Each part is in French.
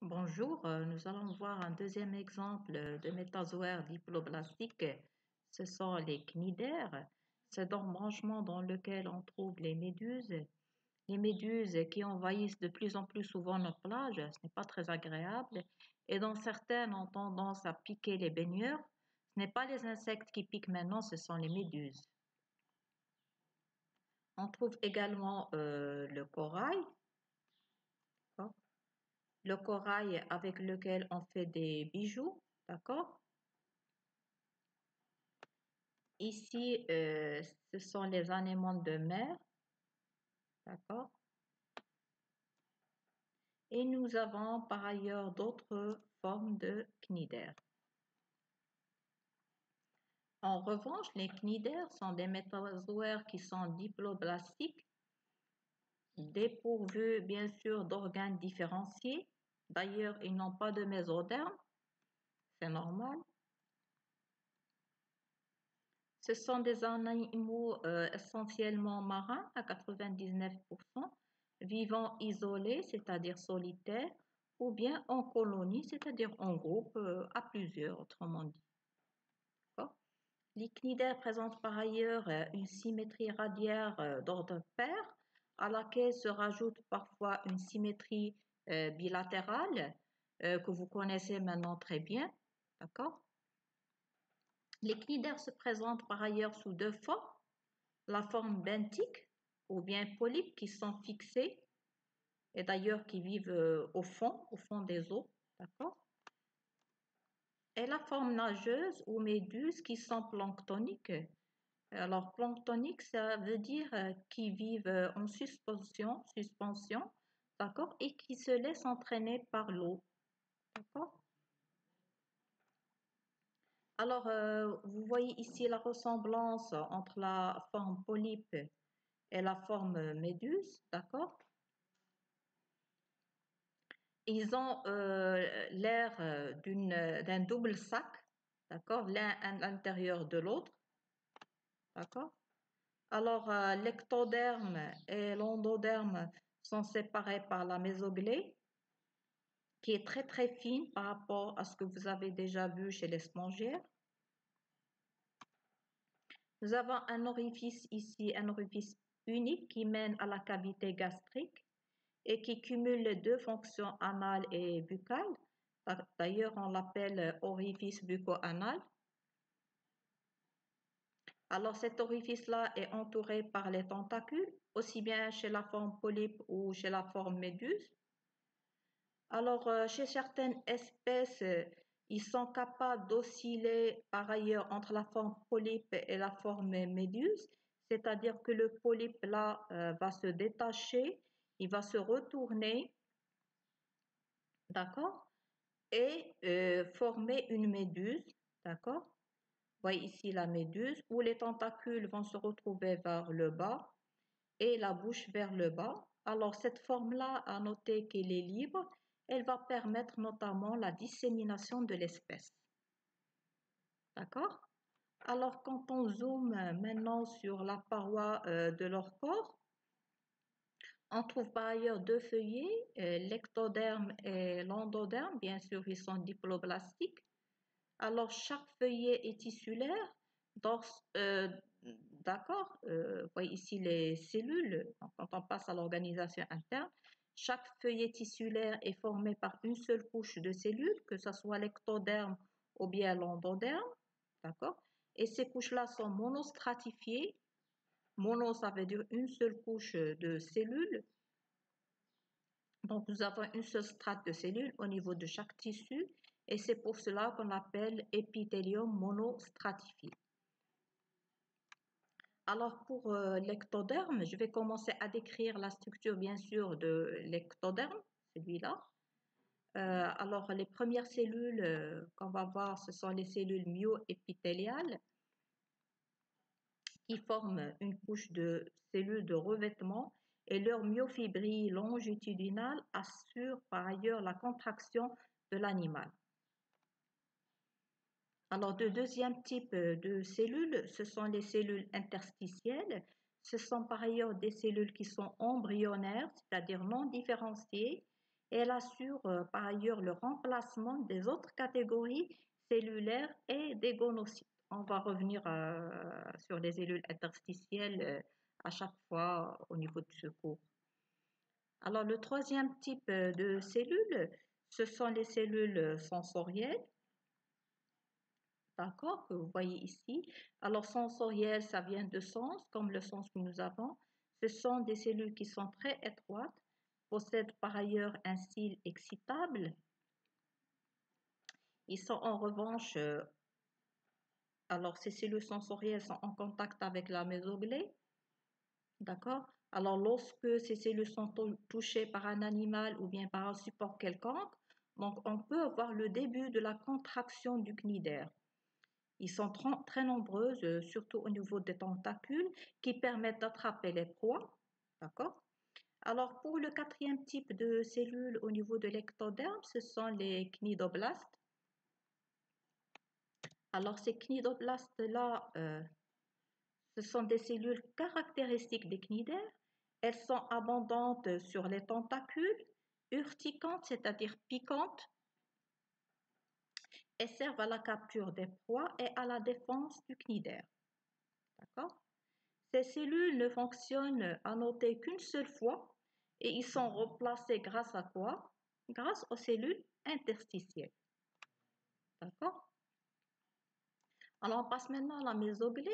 Bonjour, nous allons voir un deuxième exemple de métazoaires diploblastiques. Ce sont les cnidaires. C'est dans le branchement dans lequel on trouve les méduses. Les méduses qui envahissent de plus en plus souvent nos plages, ce n'est pas très agréable. Et dont certaines ont tendance à piquer les baigneurs. Ce n'est pas les insectes qui piquent maintenant, ce sont les méduses. On trouve également le corail. Le corail avec lequel on fait des bijoux, d'accord? Ici, ce sont les anémones de mer, d'accord? Et nous avons par ailleurs d'autres formes de cnidaires. En revanche, les cnidaires sont des métazoaires qui sont diploblastiques, dépourvus bien sûr d'organes différenciés. D'ailleurs, ils n'ont pas de mésoderme, c'est normal. Ce sont des animaux essentiellement marins à 99%, vivant isolés, c'est-à-dire solitaires, ou bien en colonie, c'est-à-dire en groupe, à plusieurs, autrement dit. Les cnidaires présentent par ailleurs une symétrie radiaire d'ordre pair, à laquelle se rajoute parfois une symétrie bilatérale que vous connaissez maintenant très bien, d'accord? Les cnidaires se présentent par ailleurs sous deux formes, la forme benthique ou bien polypes qui sont fixés et d'ailleurs qui vivent au fond des eaux, d'accord? Et la forme nageuse ou méduse qui sont planctoniques. Alors planctonique, ça veut dire qui vivent en suspension, d'accord, et qui se laissent entraîner par l'eau, d'accord? Alors, vous voyez ici la ressemblance entre la forme polype et la forme méduse, d'accord? Ils ont l'air d'un double sac, d'accord? L'un à l'intérieur de l'autre, d'accord? Alors, l'ectoderme et l'endoderme sont séparés par la mésoglée, qui est très très fine par rapport à ce que vous avez déjà vu chez les spongiaires. Nous avons un orifice ici, un orifice unique qui mène à la cavité gastrique et qui cumule les deux fonctions anales et buccales. D'ailleurs, on l'appelle orifice bucco-anal. Alors, cet orifice-là est entouré par les tentacules, aussi bien chez la forme polype ou chez la forme méduse. Alors, chez certaines espèces, ils sont capables d'osciller par ailleurs entre la forme polype et la forme méduse, c'est-à-dire que le polype là va se détacher, il va se retourner, d'accord, et former une méduse, d'accord. Vous voyez ici la méduse où les tentacules vont se retrouver vers le bas et la bouche vers le bas. Alors cette forme-là, à noter qu'elle est libre, elle va permettre notamment la dissémination de l'espèce. D'accord? Alors quand on zoome maintenant sur la paroi de leur corps, on trouve par ailleurs deux feuillets, l'ectoderme et l'endoderme, bien sûr ils sont diploblastiques. Alors chaque feuillet est tissulaire, d'accord, vous voyez ici les cellules, quand on passe à l'organisation interne, chaque feuillet tissulaire est formé par une seule couche de cellules, que ce soit l'ectoderme ou bien l'endoderme, d'accord, et ces couches-là sont monostratifiées. Mono, ça veut dire une seule couche de cellules. Donc, nous avons une seule strate de cellules au niveau de chaque tissu et c'est pour cela qu'on l'appelle épithélium monostratifié. Alors, pour l'ectoderme, je vais commencer à décrire la structure, bien sûr, de l'ectoderme, celui-là. Alors, les premières cellules qu'on va voir, ce sont les cellules myoépithéliales qui forment une couche de cellules de revêtement et leur myofibrilles longitudinales assure par ailleurs la contraction de l'animal. Alors, le deuxième type de cellules, ce sont les cellules interstitielles. Ce sont par ailleurs des cellules qui sont embryonnaires, c'est-à-dire non différenciées, et elle assure par ailleurs le remplacement des autres catégories cellulaires et des gonocytes. On va revenir sur les cellules interstitielles à chaque fois au niveau de ce cours. Alors, le troisième type de cellules, ce sont les cellules sensorielles, d'accord, que vous voyez ici. Alors, sensorielles, ça vient de sens, comme le sens que nous avons. Ce sont des cellules qui sont très étroites, possèdent par ailleurs un cil excitable. Ils sont en revanche, alors ces cellules sensorielles sont en contact avec la mésoglée, d'accord? Alors, lorsque ces cellules sont touchées par un animal ou bien par un support quelconque, donc on peut avoir le début de la contraction du cnidaire. Ils sont très nombreuses, surtout au niveau des tentacules, qui permettent d'attraper les proies, d'accord? Alors, pour le quatrième type de cellules au niveau de l'ectoderme, ce sont les cnidoblastes. Alors, ces cnidoblastes-là, ce sont des cellules caractéristiques des cnidaires. Elles sont abondantes sur les tentacules, urticantes, c'est-à-dire piquantes, et servent à la capture des proies et à la défense du cnidaire. D'accord? Ces cellules ne fonctionnent à noter qu'une seule fois et ils sont remplacés grâce à quoi? Grâce aux cellules interstitielles. D'accord? Alors, on passe maintenant à la mésoglée.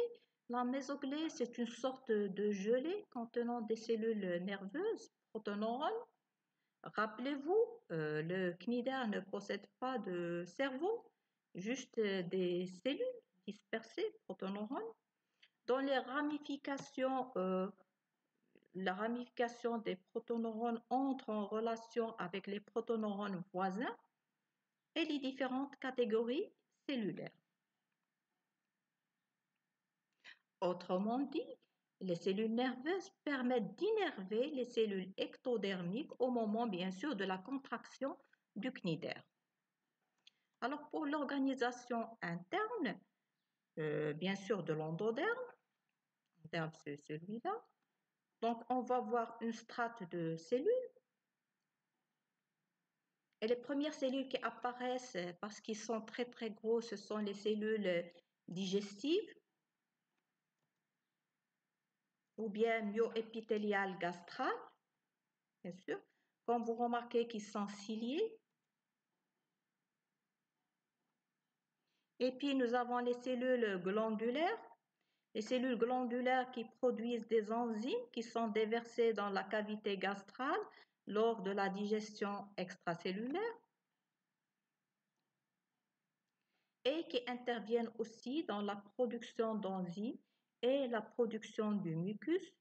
La mésoglée, c'est une sorte de gelée contenant des cellules nerveuses, protoneurones. Rappelez-vous, le cnidaire ne possède pas de cerveau, juste des cellules dispersées, protoneurones, dont la ramification des protoneurones entre en relation avec les protoneurones voisins et les différentes catégories cellulaires. Autrement dit, les cellules nerveuses permettent d'innerver les cellules ectodermiques au moment, bien sûr, de la contraction du cnidaire. Alors, pour l'organisation interne, bien sûr, de l'endoderme, c'est celui-là. Donc, on va voir une strate de cellules. Et les premières cellules qui apparaissent, parce qu'ils sont très très gros, ce sont les cellules digestives ou bien myoépithéliales gastrales, bien sûr. Comme vous remarquez qu'ils sont ciliés. Et puis, nous avons les cellules glandulaires. Les cellules glandulaires qui produisent des enzymes qui sont déversées dans la cavité gastrale lors de la digestion extracellulaire et qui interviennent aussi dans la production d'enzymes et la production du mucus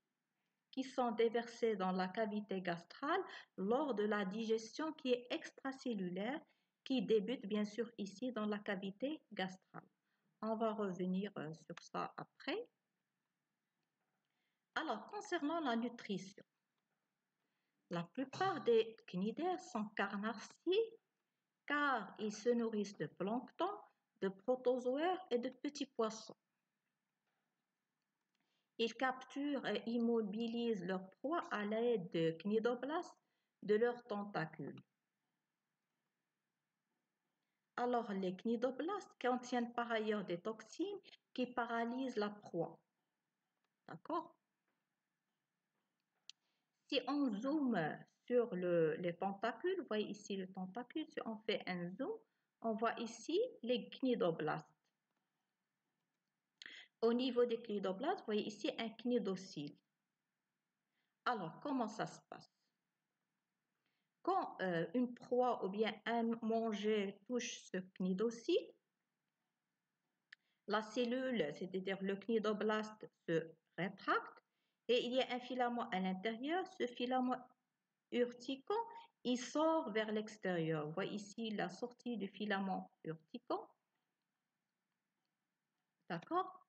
qui sont déversés dans la cavité gastrale lors de la digestion qui est extracellulaire qui débute bien sûr ici dans la cavité gastrale. On va revenir sur ça après. Alors, concernant la nutrition, la plupart des cnidaires sont carnassiers car ils se nourrissent de plancton, de protozoaires et de petits poissons. Ils capturent et immobilisent leurs proies à l'aide de cnidoblastes de leurs tentacules. Alors, les cnidoblastes contiennent par ailleurs des toxines qui paralysent la proie. D'accord? Si on zoome sur les tentacules, vous voyez ici le tentacule, si on fait un zoom, on voit ici les cnidoblastes. Au niveau des cnidoblastes, vous voyez ici un cnidocyle. Alors, comment ça se passe? Quand une proie ou bien un manger touche ce cnidocyle, la cellule, c'est-à-dire le cnidoblaste, se rétracte et il y a un filament à l'intérieur. Ce filament urticant, il sort vers l'extérieur. Vous voyez ici la sortie du filament urticant. D'accord?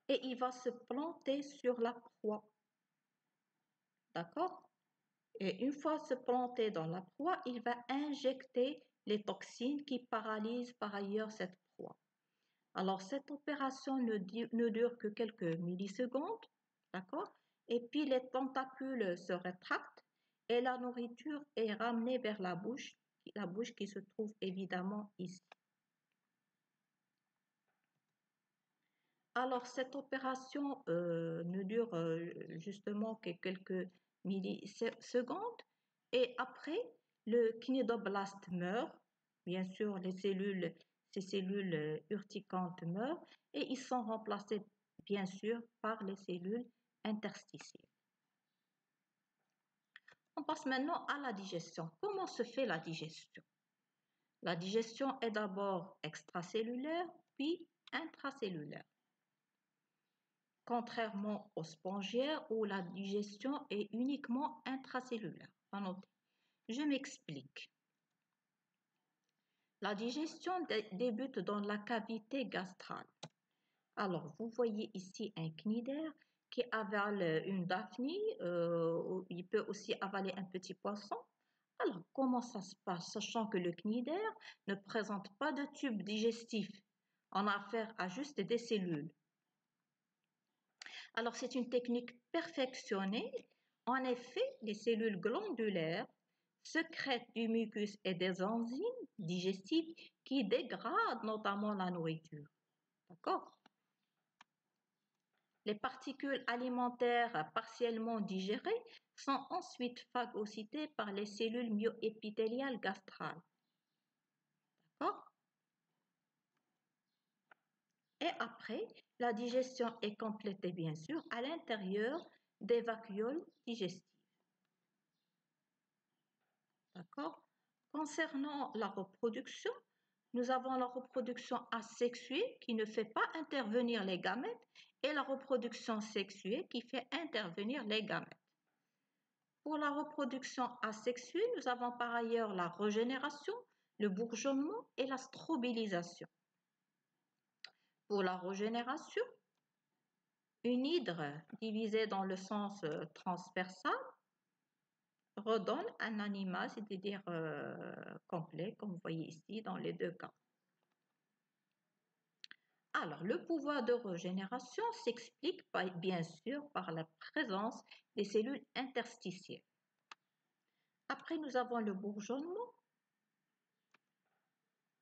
Et il va se planter sur la proie. D'accord? Et une fois se planté dans la proie, il va injecter les toxines qui paralysent par ailleurs cette proie. Alors, cette opération ne dure que quelques millisecondes, d'accord? Et puis, les tentacules se rétractent et la nourriture est ramenée vers la bouche qui se trouve évidemment ici. Alors, cette opération ne dure justement que quelques millisecondes et après, le cnidoblaste meurt. Bien sûr, ces cellules urticantes meurent et ils sont remplacés, bien sûr, par les cellules interstitielles. On passe maintenant à la digestion. Comment se fait la digestion? La digestion est d'abord extracellulaire, puis intracellulaire. Contrairement aux spongiaires où la digestion est uniquement intracellulaire. Je m'explique. La digestion débute dans la cavité gastrale. Alors, vous voyez ici un cnidaire qui avale une daphnie, il peut aussi avaler un petit poisson. Alors, comment ça se passe, sachant que le cnidaire ne présente pas de tube digestif? On a affaire à juste des cellules. Alors, c'est une technique perfectionnée. En effet, les cellules glandulaires sécrètent du mucus et des enzymes digestives qui dégradent notamment la nourriture. D'accord? Les particules alimentaires partiellement digérées sont ensuite phagocytées par les cellules myoépithéliales gastrales. D'accord? Et après, la digestion est complétée, bien sûr, à l'intérieur des vacuoles digestives. D'accord? Concernant la reproduction, nous avons la reproduction asexuée qui ne fait pas intervenir les gamètes et la reproduction sexuée qui fait intervenir les gamètes. Pour la reproduction asexuée, nous avons par ailleurs la régénération, le bourgeonnement et la strobilisation. Pour la régénération, une hydre divisée dans le sens transversal redonne un animal, c'est-à-dire complet, comme vous voyez ici dans les deux cas. Alors, le pouvoir de régénération s'explique bien sûr par la présence des cellules interstitielles. Après, nous avons le bourgeonnement,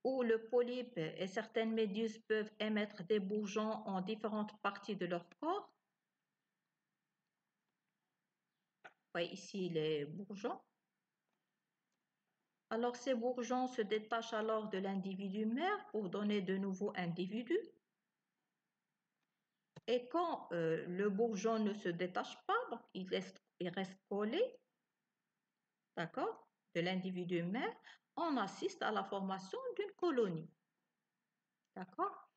où le polype et certaines méduses peuvent émettre des bourgeons en différentes parties de leur corps. Vous voyez ici les bourgeons. Alors, ces bourgeons se détachent alors de l'individu mère pour donner de nouveaux individus. Et quand le bourgeon ne se détache pas, donc il reste collé, d'accord, de l'individu mère, on assiste à la formation d'une colonie. D'accord?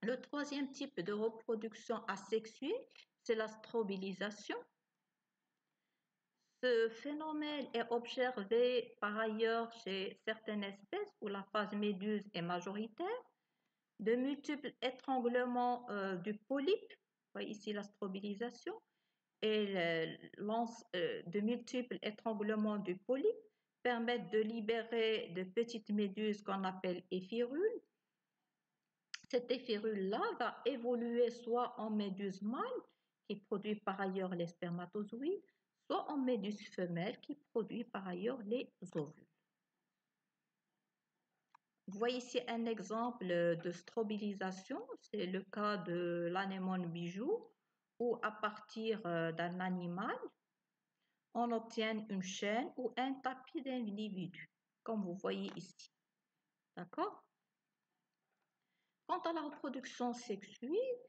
Le troisième type de reproduction asexuée, c'est la strobilisation. Ce phénomène est observé par ailleurs chez certaines espèces où la phase méduse est majoritaire. De multiples étranglements du polype, voyez ici la strobilisation, et de multiples étranglements du polype permettent de libérer de petites méduses qu'on appelle éphirules. Cette éphirule-là va évoluer soit en méduse mâle, qui produit par ailleurs les spermatozoïdes, soit en méduse femelle, qui produit par ailleurs les ovules. Vous voyez ici un exemple de strobilisation, c'est le cas de l'anémone bijou, où à partir d'un animal, on obtient une chaîne ou un tapis d'individus, comme vous voyez ici. D'accord? Quant à la reproduction sexuée,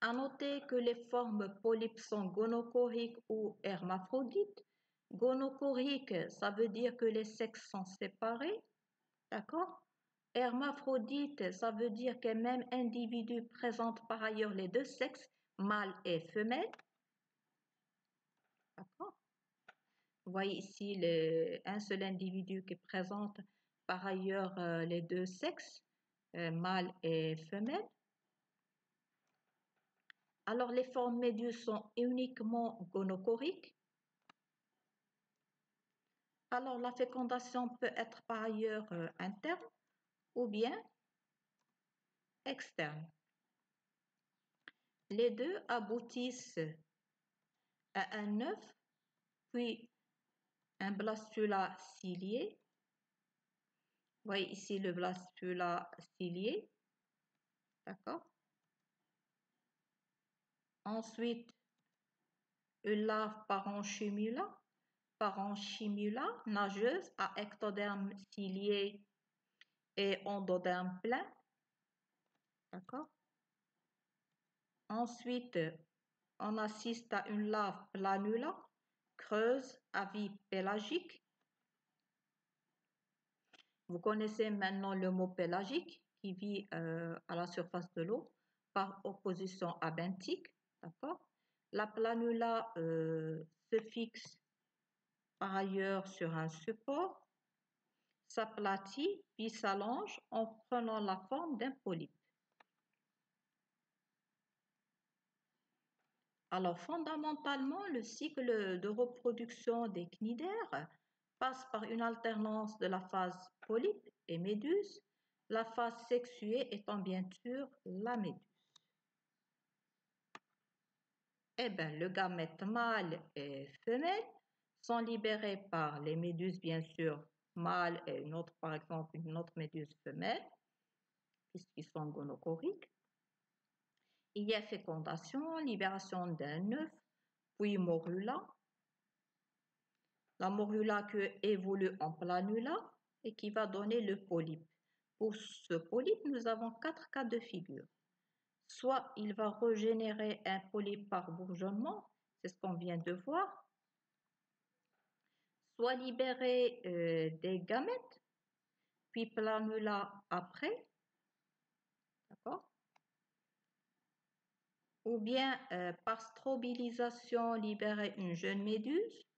à noter que les formes polypes sont gonochoriques ou hermaphrodites. Gonochorique, ça veut dire que les sexes sont séparés. D'accord? Hermaphrodite, ça veut dire qu'un même individu présente par ailleurs les deux sexes, mâle et femelle. D'accord? Vous voyez ici un seul individu qui présente par ailleurs les deux sexes, mâle et femelle. Alors, les formes méduses sont uniquement gonochoriques. Alors, la fécondation peut être par ailleurs interne ou bien externe. Les deux aboutissent à un œuf puis un blastula cilié. Vous voyez ici le blastula cilié. D'accord? Ensuite, une larve parenchyma nageuse à ectoderme cilié et endoderme plein. D'accord? Ensuite, on assiste à une larve planula creuse à vie pélagique. Vous connaissez maintenant le mot pélagique qui vit à la surface de l'eau par opposition à benthique. D'accord? La planula se fixe par ailleurs sur un support, s'aplatit puis s'allonge en prenant la forme d'un polype. Alors fondamentalement, le cycle de reproduction des cnidaires passe par une alternance de la phase polype et méduse, la phase sexuée étant bien sûr la méduse. Eh bien, le gamète mâle et femelle sont libérés par les méduses, bien sûr, mâles et une autre, par exemple, une autre méduse femelle, puisqu'ils sont gonochoriques. Il y a fécondation, libération d'un œuf, puis morula. La morula qui évolue en planula et qui va donner le polype. Pour ce polype, nous avons 4 cas de figure. Soit il va régénérer un polype par bourgeonnement, c'est ce qu'on vient de voir, soit libérer des gamètes, puis planula après, d'accord? Ou bien par strobilisation libérer une jeune méduse,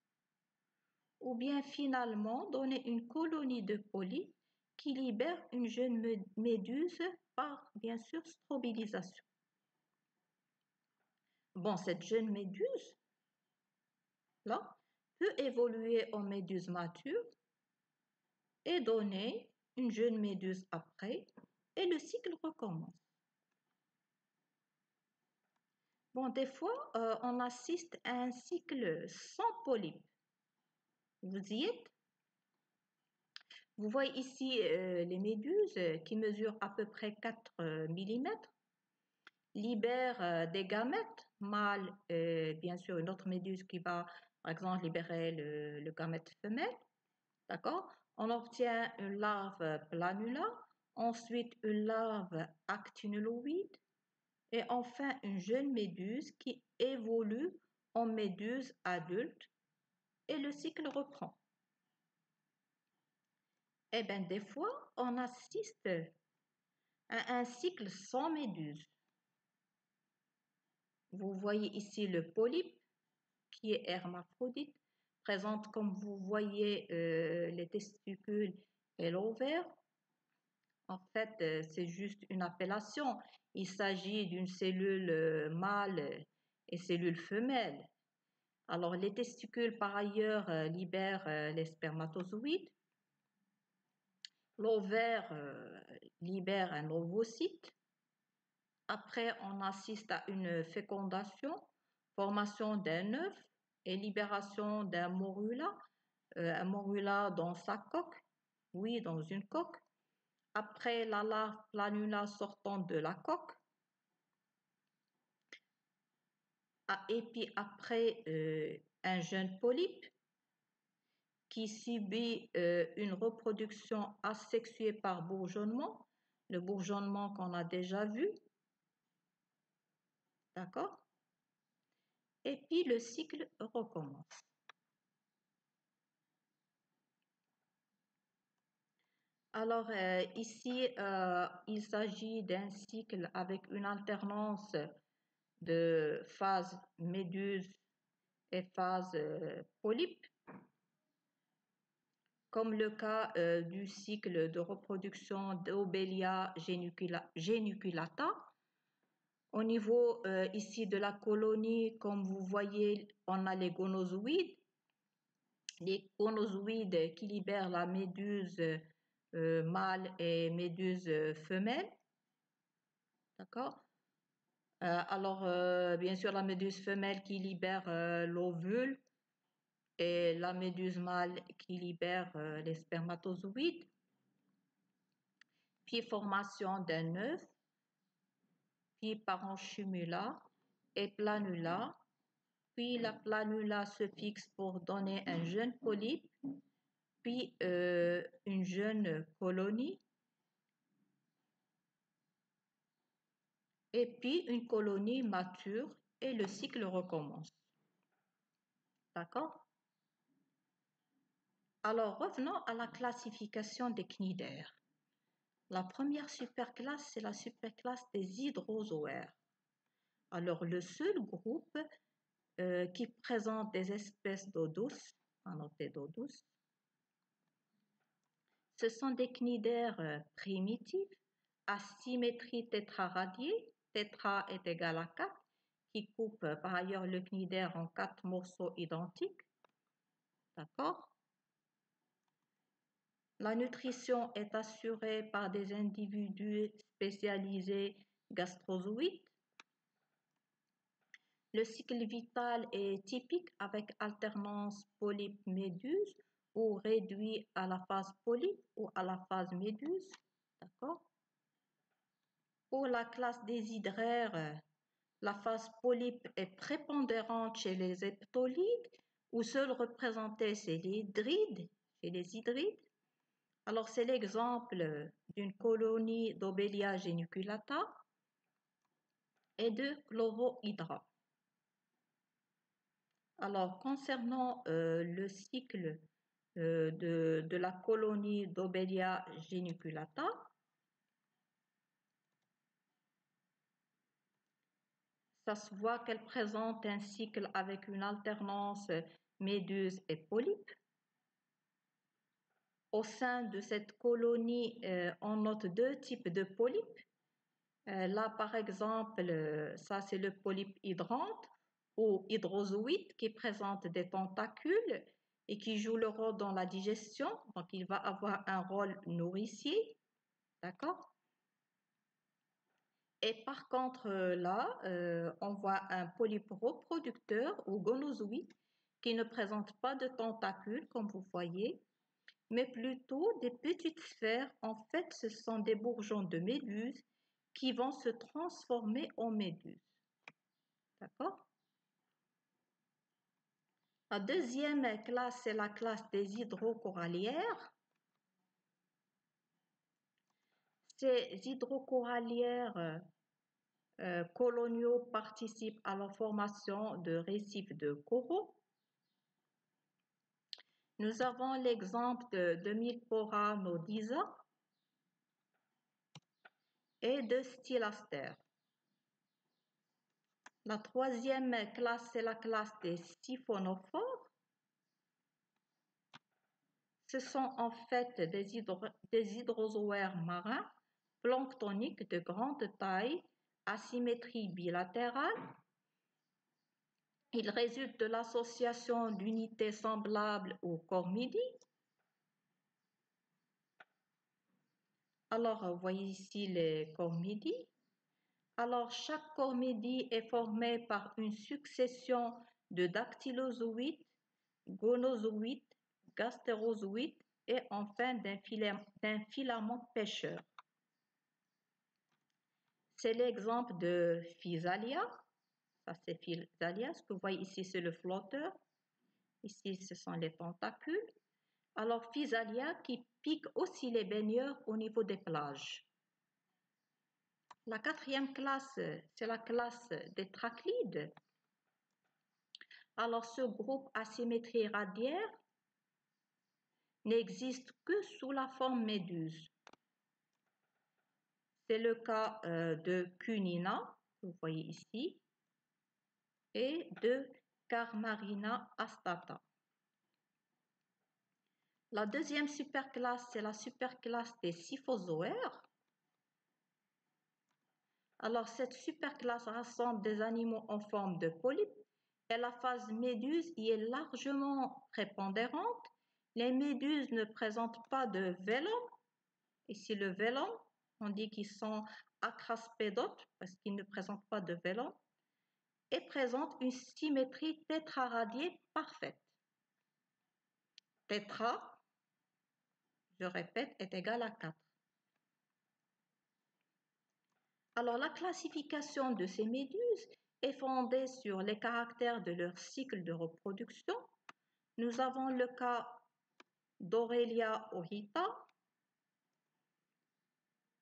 ou bien finalement donner une colonie de polypes qui libère une jeune méduse par, bien sûr, strobilisation. Bon, cette jeune méduse, là, peut évoluer en méduse mature et donner une jeune méduse après, et le cycle recommence. Bon, des fois, on assiste à un cycle sans polype. Vous y êtes? Vous voyez ici les méduses qui mesurent à peu près 4 mm, libèrent des gamètes mâles et bien sûr une autre méduse qui va, par exemple, libérer le gamète femelle. D'accord? On obtient une larve planula, ensuite une larve actinuloïde et enfin une jeune méduse qui évolue en méduse adulte et le cycle reprend. Eh bien, des fois, on assiste à un cycle sans méduse. Vous voyez ici le polype qui est hermaphrodite, présente comme vous voyez les testicules et l'ovaire. En fait, c'est juste une appellation. Il s'agit d'une cellule mâle et cellule femelle. Alors, les testicules, par ailleurs, libèrent les spermatozoïdes. L'ovaire libère un ovocyte. Après, on assiste à une fécondation, formation d'un œuf et libération d'un morula. Un morula dans sa coque, oui, dans une coque. Après, la larve planula sortant de la coque. Et puis après, un jeune polype qui subit une reproduction asexuée par bourgeonnement, le bourgeonnement qu'on a déjà vu. D'accord? Et puis le cycle recommence. Alors ici, il s'agit d'un cycle avec une alternance de phase méduse et phase polype, comme le cas du cycle de reproduction d'Obelia geniculata. Au niveau ici de la colonie, comme vous voyez, on a les gonozoïdes qui libèrent la méduse mâle et méduse femelle. D'accord? Alors, bien sûr, la méduse femelle qui libère l'ovule et la méduse mâle qui libère les spermatozoïdes, puis formation d'un œuf, puis parenchyma et planula, puis la planula se fixe pour donner un jeune polype, puis une jeune colonie, et puis une colonie mature et le cycle recommence. D'accord? Alors revenons à la classification des cnidaires. La première superclasse, c'est la superclasse des hydrozoaires. Alors le seul groupe qui présente des espèces d'eau douce, à noter d'eau douce, ce sont des cnidaires primitifs à symétrie tétraradiée, tétra est égal à 4, qui coupe par ailleurs le cnidaire en 4 morceaux identiques. D'accord? La nutrition est assurée par des individus spécialisés gastrozoïdes. Le cycle vital est typique avec alternance polype-méduse ou réduit à la phase polype ou à la phase méduse. D'accord? Pour la classe des hydraires, la phase polype est prépondérante chez les heptolides ou seule représentée chez les hydrides. Alors, c'est l'exemple d'une colonie d'Obelia geniculata et de Chlorohydra. Alors, concernant le cycle de la colonie d'Obelia geniculata, ça se voit qu'elle présente un cycle avec une alternance méduse et polype. Au sein de cette colonie, on note deux types de polypes. Là, par exemple, ça c'est le polype hydrante ou hydrozoïde qui présente des tentacules et qui joue le rôle dans la digestion. Donc, il va avoir un rôle nourricier. D'accord? Et par contre, là, on voit un polype reproducteur ou gonozoïde qui ne présente pas de tentacules, comme vous voyez, mais plutôt des petites sphères. En fait, ce sont des bourgeons de méduse qui vont se transformer en méduse. D'accord? La deuxième classe, c'est la classe des hydrocorallières. Ces hydrocorallières coloniaux participent à la formation de récifs de coraux. Nous avons l'exemple de Milpora nodisa et de Stylaster. La troisième classe, c'est la classe des siphonophores. Ce sont en fait des hydrozoaires marins planctoniques de grande taille, à symétrie bilatérale. Ils résultent de l'association d'unités semblables aux cormidis. Alors, vous voyez ici les cormidis. Alors, chaque cormidie est formée par une succession de dactylozoïdes, gonozoïdes, gastérozoïdes et enfin d'un filament pêcheur. C'est l'exemple de Physalia. Ça, c'est Physalia. Ce que vous voyez ici, c'est le flotteur. Ici, ce sont les tentacules. Alors, Physalia qui pique aussi les baigneurs au niveau des plages. La quatrième classe, c'est la classe des trachylides. Alors, ce groupe à symétrie radiaire n'existe que sous la forme méduse. C'est le cas de Cunina, que vous voyez ici, et de Carmarina astata. La deuxième superclasse, c'est la superclasse des siphozoaires. Alors, cette superclasse rassemble des animaux en forme de polype et la phase méduse y est largement prépondérante. Les méduses ne présentent pas de vélum. Ici, le vélum, on dit qu'ils sont acraspédotes parce qu'ils ne présentent pas de vélum et présentent une symétrie tétraradiée parfaite. tétra, je répète, est égal à 4. Alors, la classification de ces méduses est fondée sur les caractères de leur cycle de reproduction. Nous avons le cas d'Aurelia ohita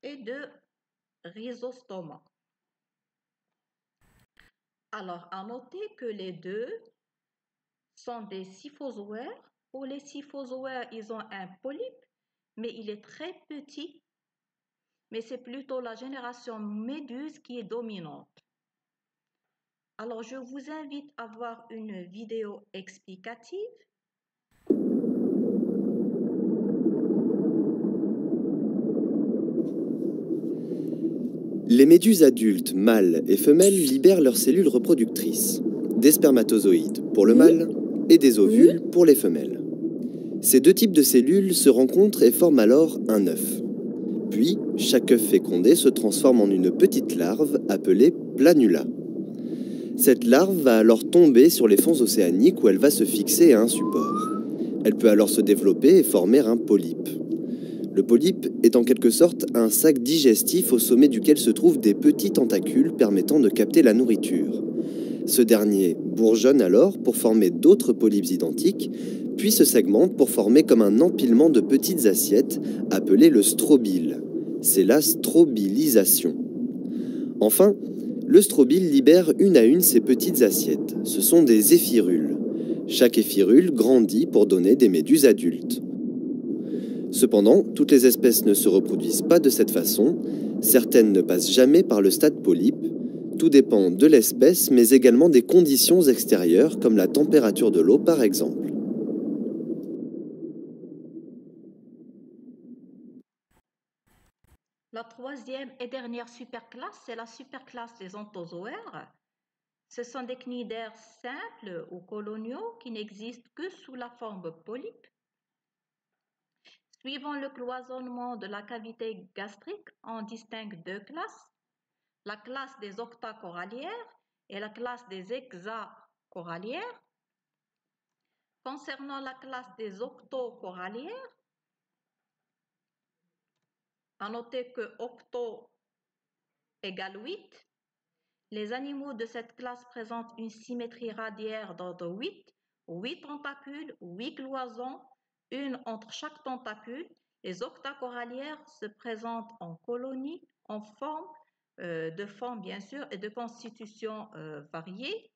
et de Rhizostoma. Alors, à noter que les deux sont des scyphozoaires. Pour les scyphozoaires, ils ont un polype, mais il est très petit. Mais c'est plutôt la génération méduse qui est dominante. Alors, je vous invite à voir une vidéo explicative. Les méduses adultes, mâles et femelles, libèrent leurs cellules reproductrices, des spermatozoïdes pour le mâle et des ovules pour les femelles. Ces deux types de cellules se rencontrent et forment alors un œuf. Puis, chaque œuf fécondé se transforme en une petite larve appelée planula. Cette larve va alors tomber sur les fonds océaniques où elle va se fixer à un support. Elle peut alors se développer et former un polype. Le polype est en quelque sorte un sac digestif au sommet duquel se trouvent des petits tentacules permettant de capter la nourriture. Ce dernier bourgeonne alors pour former d'autres polypes identiques, puis se segmente pour former comme un empilement de petites assiettes appelées le strobile. C'est la strobilisation. Enfin, le strobile libère une à une ces petites assiettes. Ce sont des éphirules. Chaque éphirule grandit pour donner des méduses adultes. Cependant, toutes les espèces ne se reproduisent pas de cette façon. Certaines ne passent jamais par le stade polype. Tout dépend de l'espèce, mais également des conditions extérieures, comme la température de l'eau par exemple. La troisième et dernière superclasse, c'est la superclasse des anthozoaires. Ce sont des cnidaires simples ou coloniaux qui n'existent que sous la forme polype. Suivant le cloisonnement de la cavité gastrique, on distingue deux classes, la classe des octacorallières et la classe des hexacorallières. Concernant la classe des octocorallières, à noter que octo égale 8, les animaux de cette classe présentent une symétrie radiaire d'ordre 8 tentacules, 8 cloisons, une entre chaque tentacule. Les octacorallières se présentent en colonies, en forme, de forme bien sûr, et de constitution variée.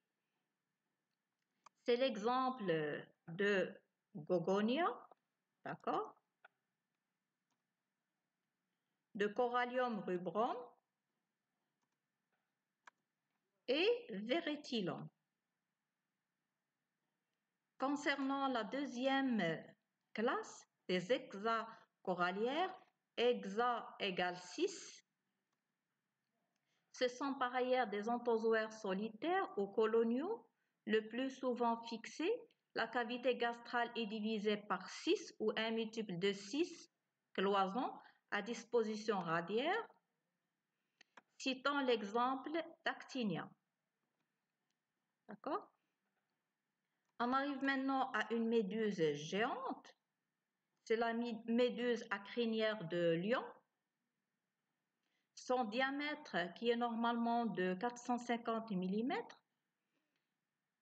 C'est l'exemple de Gogonia, d'accord, de Corallium rubrum et Veretillum. Concernant la deuxième classe des hexacorallières, hexa égale 6. Ce sont par ailleurs des anthozoaires solitaires ou coloniaux, le plus souvent fixés. La cavité gastrale est divisée par 6 ou un multiple de 6 cloisons à disposition radiaire. Citons l'exemple d'Actinia. D'accord? On arrive maintenant à une méduse géante. C'est la méduse à crinière de lion. Son diamètre, qui est normalement de 450 mm,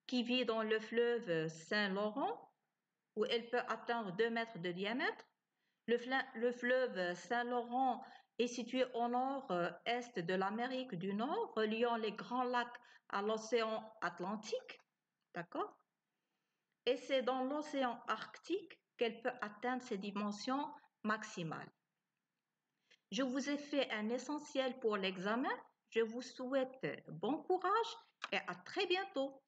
qui vit dans le fleuve Saint-Laurent, où elle peut atteindre 2 mètres de diamètre. Le fleuve Saint-Laurent est situé au nord-est de l'Amérique du Nord, reliant les grands lacs à l'océan Atlantique. D'accord? Et c'est dans l'océan Arctique qu'elle peut atteindre ses dimensions maximales. Je vous ai fait un essentiel pour l'examen. Je vous souhaite bon courage et à très bientôt.